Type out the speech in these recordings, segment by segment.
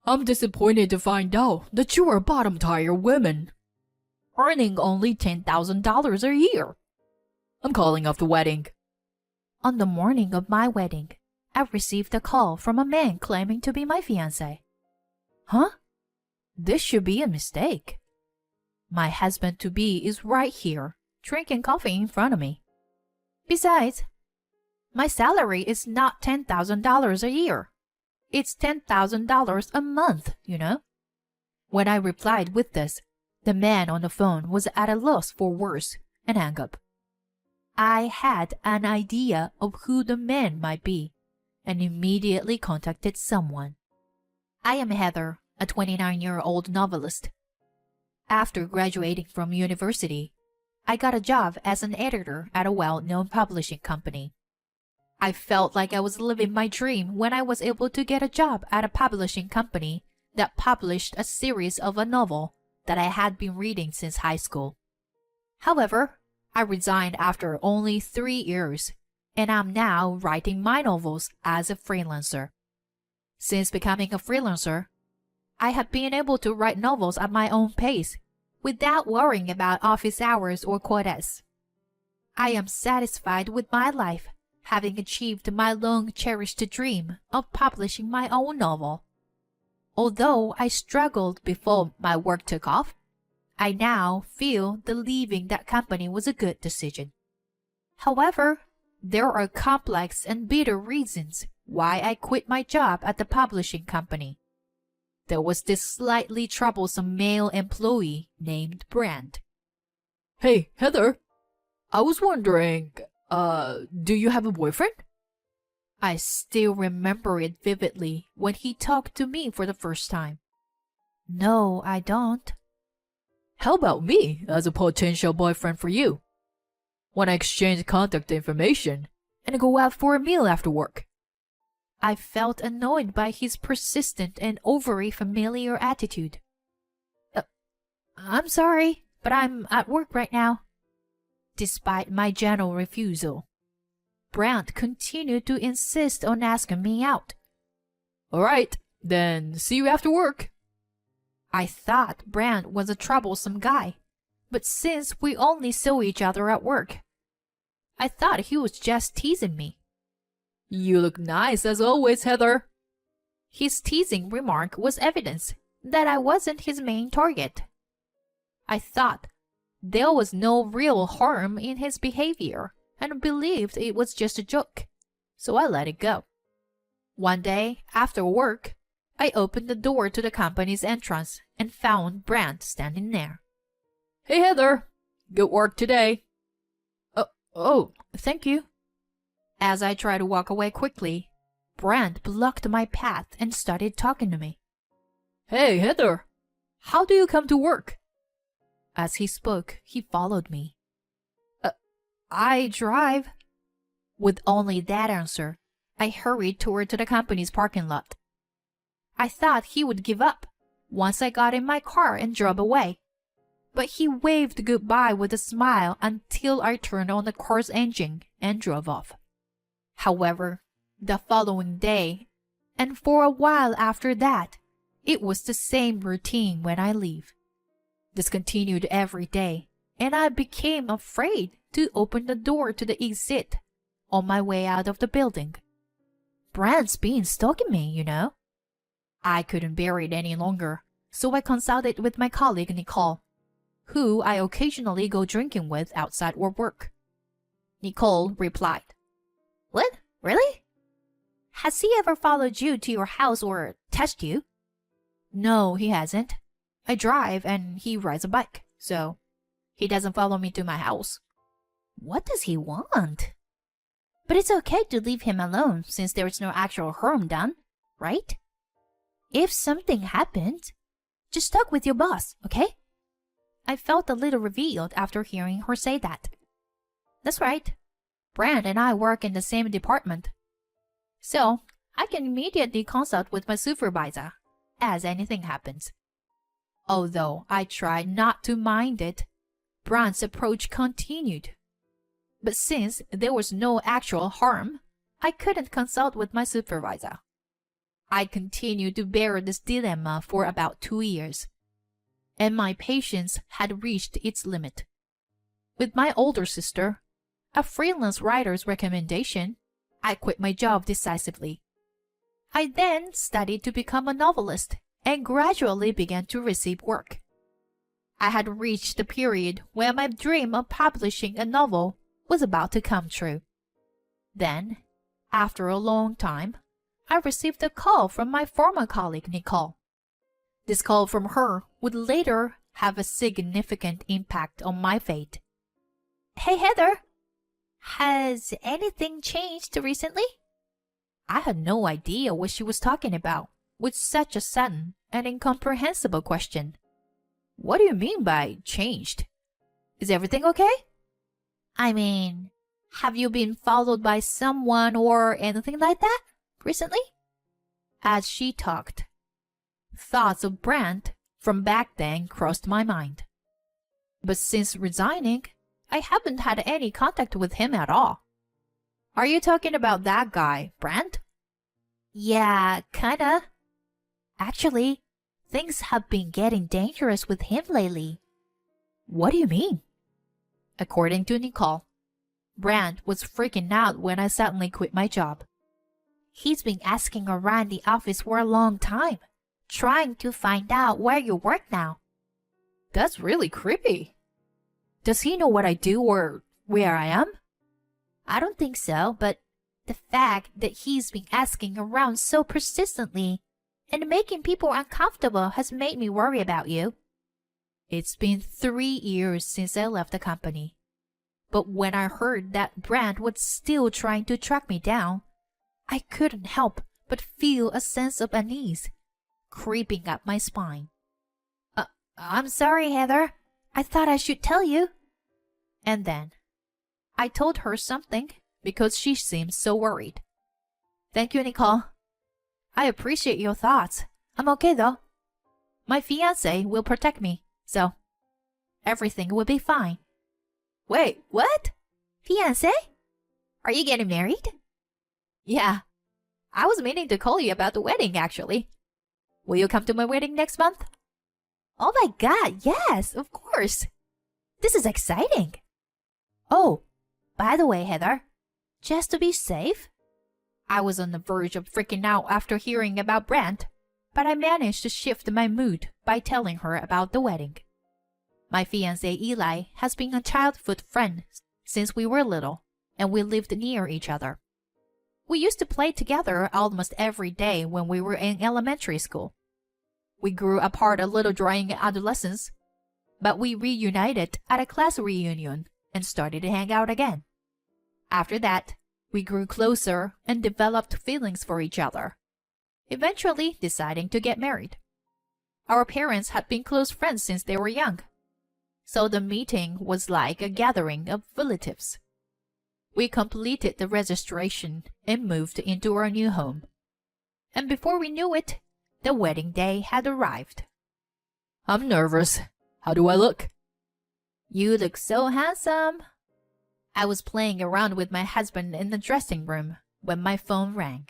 I'm disappointed to find out that you are a bottom-tier woman, earning only $10,000 a year. I'm calling off the wedding." On the morning of my wedding, I received a call from a man claiming to be my fiancé. Huh? This should be a mistake. My husband-to-be is right here, drinking coffee in front of me. Besides, my salary is not $10,000 a year. It's $10,000 a month, you know. When I replied with this, the man on the phone was at a loss for words and hung up. I had an idea of who the man might be and immediately contacted someone. I am Heather, a 29-year-old novelist. After graduating from university, I got a job as an editor at a well-known publishing company. I felt like I was living my dream when I was able to get a job at a publishing company that published a series of a novel that I had been reading since high school. However, I resigned after only 3 years, and I'm now writing my novels as a freelancer. Since becoming a freelancer, I have been able to write novels at my own pace without worrying about office hours or quotas. I am satisfied with my life, having achieved my long-cherished dream of publishing my own novel. Although I struggled before my work took off, I now feel that leaving that company was a good decision. However, there are complex and bitter reasons why I quit my job at the publishing company. There was this slightly troublesome male employee named Brand. "Hey, Heather, I was wondering, do you have a boyfriend?" I still remember it vividly when he talked to me for the first time. No, I don't. "How about me as a potential boyfriend for you? Want to exchange contact information and go out for a meal after work?" I felt annoyed by his persistent and overly familiar attitude. I'm sorry, but I'm at work right now. Despite my gentle refusal, Brandt continued to insist on asking me out. "All right, then see you after work." I thought Brandt was a troublesome guy, but since we only saw each other at work, I thought he was just teasing me. "You look nice as always, Heather." His teasing remark was evidence that I wasn't his main target. I thought there was no real harm in his behavior and believed it was just a joke, so I let it go. One day, after work, I opened the door to the company's entrance and found Brandt standing there. "Hey, Heather, good work today." Oh, thank you." As I tried to walk away quickly, Brandt blocked my path and started talking to me. "Hey, Heather, how do you come to work?" As he spoke, he followed me. I drive." With only that answer, I hurried toward the company's parking lot. I thought he would give up once I got in my car and drove away, but he waved goodbye with a smile until I turned on the car's engine and drove off. However, the following day, and for a while after that, it was the same routine when I leave. This continued every day, and I became afraid to open the door to the exit on my way out of the building. Brandt's been stalking me, you know. I couldn't bear it any longer, so I consulted with my colleague Nicole, who I occasionally go drinking with outside work. Nicole replied, "What? Really? Has he ever followed you to your house or touched you?" "No, he hasn't. I drive and he rides a bike, so he doesn't follow me to my house." "What does he want?" "But it's okay to leave him alone since there is no actual harm done, right? If something happened, just talk with your boss, okay?" I felt a little revealed after hearing her say that. That's right. Brand and I work in the same department, so I can immediately consult with my supervisor as anything happens. Although I tried not to mind it, Brand's approach continued. But since there was no actual harm, I couldn't consult with my supervisor. I continued to bear this dilemma for about 2 years, and my patience had reached its limit. With my older sister, a freelance writer's recommendation, I quit my job decisively. I then studied to become a novelist and gradually began to receive work. I had reached the period where my dream of publishing a novel was about to come true. Then, after a long time, I received a call from my former colleague, Nicole. This call from her would later have a significant impact on my fate. "Hey, Heather, has anything changed recently?" I had no idea what she was talking about with such a sudden and incomprehensible question. "What do you mean by changed? Is everything okay?" "I mean, have you been followed by someone or anything like that recently?" As she talked, thoughts of Brent from back then crossed my mind. But since resigning, I haven't had any contact with him at all. "Are you talking about that guy, Brent?" "Yeah, kinda. Actually, things have been getting dangerous with him lately." "What do you mean?" According to Nicole, Brent was freaking out when I suddenly quit my job. "He's been asking around the office for a long time, trying to find out where you work now." "That's really creepy. Does he know what I do or where I am?" "I don't think so, but the fact that he's been asking around so persistently and making people uncomfortable has made me worry about you." It's been 3 years since I left the company. But when I heard that Brent was still trying to track me down, I couldn't help but feel a sense of unease creeping up my spine. I'm sorry, Heather. I thought I should tell you." And then I told her something because she seemed so worried. "Thank you, Nicole. I appreciate your thoughts. I'm okay though. My fiancé will protect me, so everything will be fine." "Wait, what? Fiancé? Are you getting married?" "Yeah. I was meaning to call you about the wedding, actually. Will you come to my wedding next month?" "Oh my God, yes, of course. This is exciting." "Oh, by the way, Heather, just to be safe," I was on the verge of freaking out after hearing about Brent, but I managed to shift my mood by telling her about the wedding. My fiancé Eli has been a childhood friend since we were little, and we lived near each other. We used to play together almost every day when we were in elementary school. We grew apart a little during adolescence, but we reunited at a class reunion and started to hang out again. After that, we grew closer and developed feelings for each other, eventually deciding to get married. Our parents had been close friends since they were young, so the meeting was like a gathering of relatives. We completed the registration and moved into our new home. And before we knew it, the wedding day had arrived. "I'm nervous. How do I look?" "You look so handsome." I was playing around with my husband in the dressing room when my phone rang.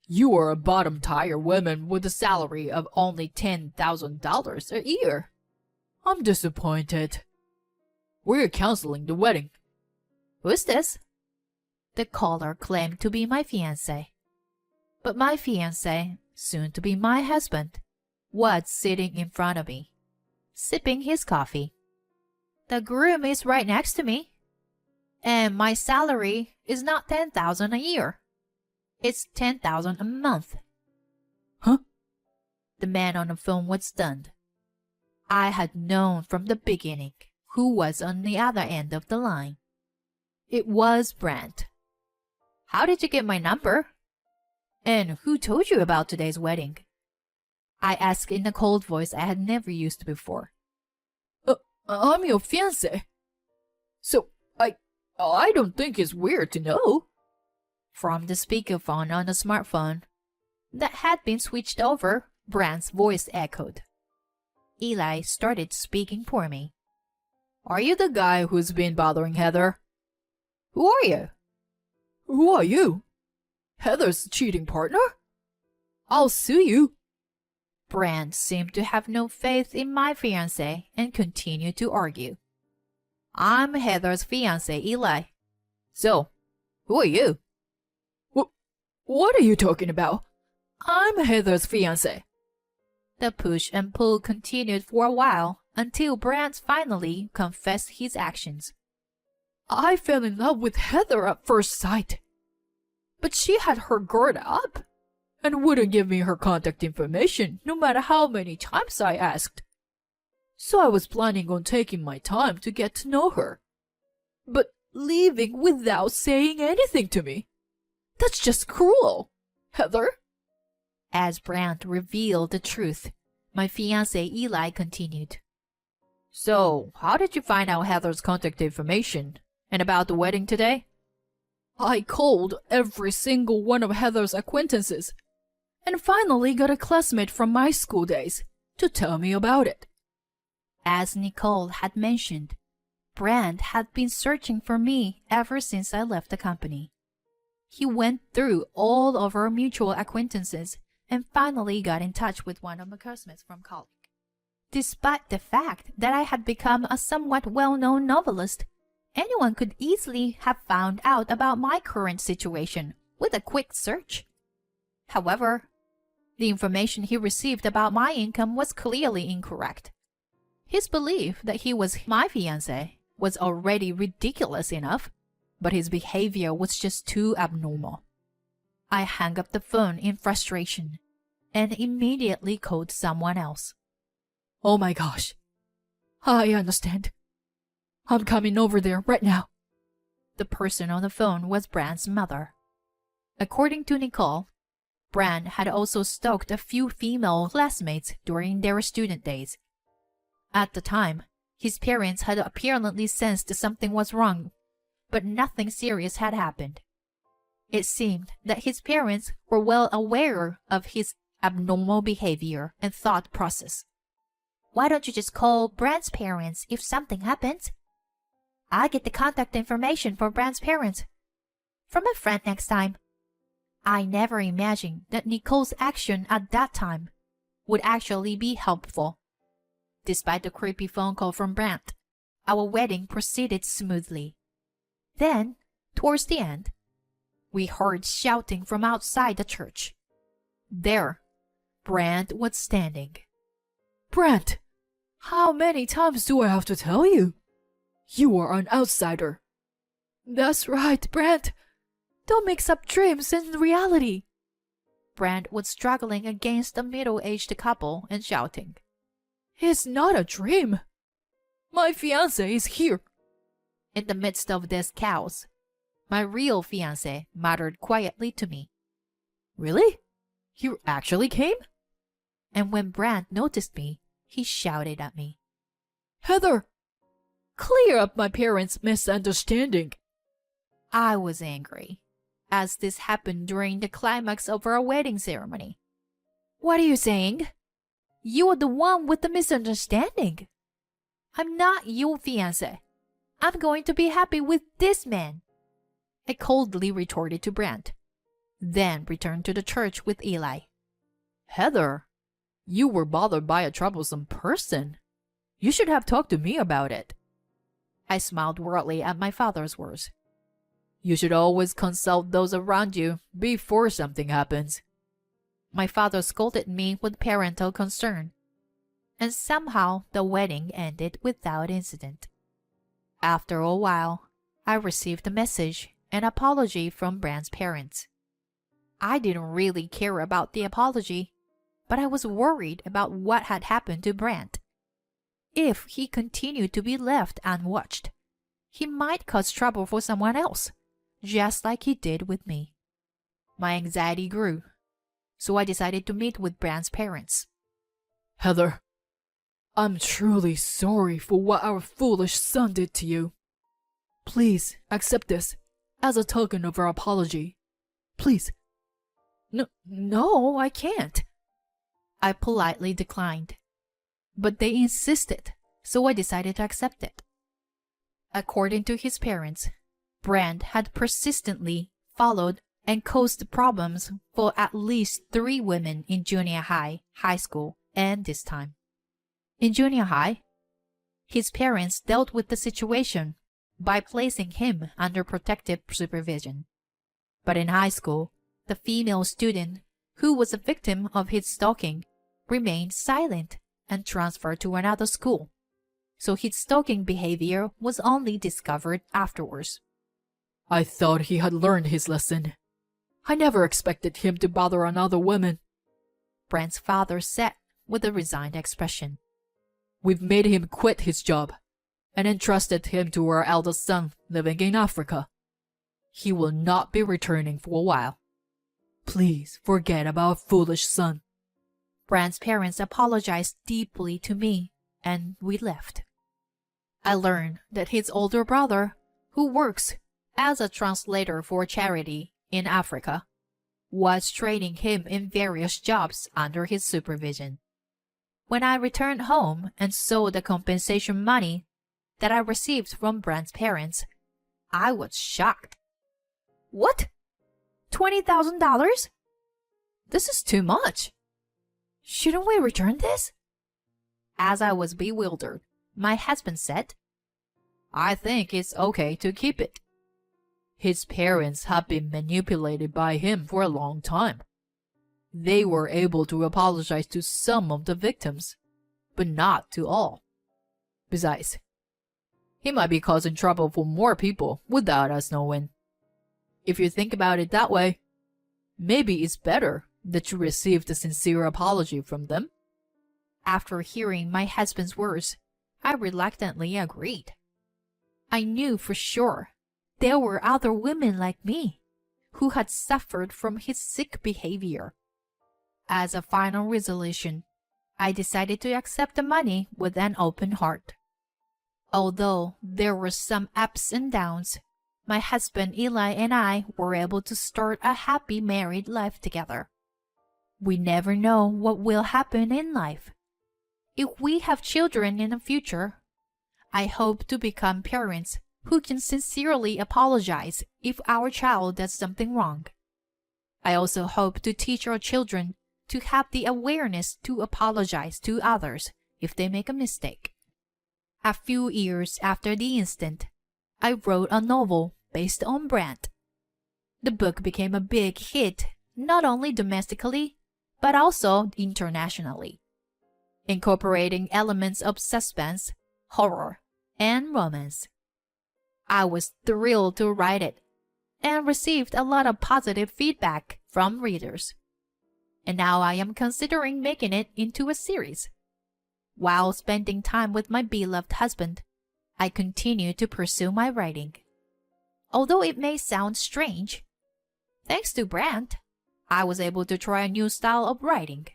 "You are a bottom-tier woman with a salary of only $10,000 a year. I'm disappointed. We're canceling the wedding." "Who's this?" The caller claimed to be my fiancé. But my fiancé, soon to be my husband, was sitting in front of me, sipping his coffee. "The groom is right next to me, and my salary is not $10,000 a year. It's $10,000 a month." "Huh?" The man on the phone was stunned. I had known from the beginning who was on the other end of the line. It was Brent. "How did you get my number? And who told you about today's wedding?" I asked in a cold voice I had never used before. I'm your fiancé. So, I don't think it's weird to know." From the speakerphone on the smartphone that had been switched over, Brent's voice echoed. Eli started speaking for me. "Are you the guy who's been bothering Heather?" "Who are you?" "Who are you? Heather's cheating partner?" I'll sue you. Brand seemed to have no faith in my fiancé and continued to argue. I'm Heather's fiancé, Eli. So, who are you? What are you talking about? I'm Heather's fiancé. The push and pull continued for a while until Brand finally confessed his actions. I fell in love with Heather at first sight. But she had her guard up and wouldn't give me her contact information no matter how many times I asked. So I was planning on taking my time to get to know her. But leaving without saying anything to me. That's just cruel, Heather. As Brand revealed the truth, my fiancé Eli continued. So, how did you find out Heather's contact information and about the wedding today? I called every single one of Heather's acquaintances and finally got a classmate from my school days to tell me about it. As Nicole had mentioned, Brand had been searching for me ever since I left the company. He went through all of our mutual acquaintances and finally got in touch with one of my classmates from college. Despite the fact that I had become a somewhat well-known novelist, anyone could easily have found out about my current situation with a quick search. However, the information he received about my income was clearly incorrect. His belief that he was my fiancé was already ridiculous enough, but his behavior was just too abnormal. I hung up the phone in frustration and immediately called someone else. Oh my gosh. I understand. I'm coming over there right now. The person on the phone was Brand's mother. According to Nicole, Brand had also stalked a few female classmates during their student days. At the time, his parents had apparently sensed something was wrong, but nothing serious had happened. It seemed that his parents were well aware of his abnormal behavior and thought process. Why don't you just call Brand's parents if something happens? I'll get the contact information for Brand's parents from a friend next time. I never imagined that Nicole's action at that time would actually be helpful. Despite the creepy phone call from Brand, our wedding proceeded smoothly. Then, towards the end, we heard shouting from outside the church. There, Brand was standing. Brand, how many times do I have to tell you? You are an outsider. That's right, Brand. Don't mix up dreams and reality. Brand was struggling against a middle-aged couple and shouting. It's not a dream. My fiancé is here. In the midst of this chaos, my real fiancé muttered quietly to me. Really? You actually came? And when Brand noticed me, he shouted at me. Heather, clear up my parents' misunderstanding. I was angry, as this happened during the climax of our wedding ceremony. What are you saying? You are the one with the misunderstanding. I'm not your fiancé. I'm going to be happy with this man, I coldly retorted to Brand, then returned to the church with Eli. Heather, you were bothered by a troublesome person. You should have talked to me about it. I smiled worldly at my father's words. You should always consult those around you before something happens. My father scolded me with parental concern, and somehow the wedding ended without incident. After a while, I received a message, an apology from Brand's parents. I didn't really care about the apology, but I was worried about what had happened to Brand. If he continued to be left unwatched, he might cause trouble for someone else, just like he did with me. My anxiety grew, so I decided to meet with Brand's parents. Heather, I'm truly sorry for what our foolish son did to you. Please accept this as a token of our apology. Please. No, I can't. I politely declined, but they insisted, so I decided to accept it. According to his parents, Brand had persistently followed and caused problems for at least 3 women in junior high, high school, and this time. In junior high, his parents dealt with the situation by placing him under protective supervision. But in high school, the female student who was a victim of his stalking remained silent and transferred to another school, so his stalking behavior was only discovered afterwards. I thought he had learned his lesson. I never expected him to bother another woman, Brent's father said with a resigned expression. We've made him quit his job and entrusted him to our eldest son living in Africa. He will not be returning for a while. Please forget about our foolish son. Brent's parents apologized deeply to me, and we left. I learned that his older brother, who works as a translator for a charity in Africa, was training him in various jobs under his supervision. When I returned home and saw the compensation money that I received from Brent's parents, I was shocked. What? $20,000? This is too much. Shouldn't we return this? As I was bewildered, my husband said, I think it's okay to keep it. His parents have been manipulated by him for a long time. They were able to apologize to some of the victims, but not to all. Besides, he might be causing trouble for more people without us knowing. If you think about it that way, maybe it's better that you received a sincere apology from them. After hearing my husband's words, I reluctantly agreed. I knew for sure there were other women like me who had suffered from his sick behavior. As a final resolution, I decided to accept the money with an open heart. Although there were some ups and downs, my husband Eli and I were able to start a happy married life together. We never know what will happen in life. If we have children in the future, I hope to become parents who can sincerely apologize if our child does something wrong. I also hope to teach our children to have the awareness to apologize to others if they make a mistake. A few years after the incident, I wrote a novel based on Brent. The book became a big hit not only domestically, but also internationally, incorporating elements of suspense, horror, and romance. I was thrilled to write it and received a lot of positive feedback from readers. And now I am considering making it into a series. While spending time with my beloved husband, I continue to pursue my writing. Although it may sound strange, thanks to Brent, I was able to try a new style of writing.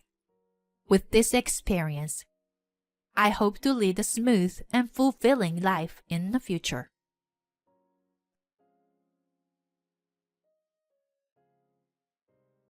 With this experience, I hope to lead a smooth and fulfilling life in the future.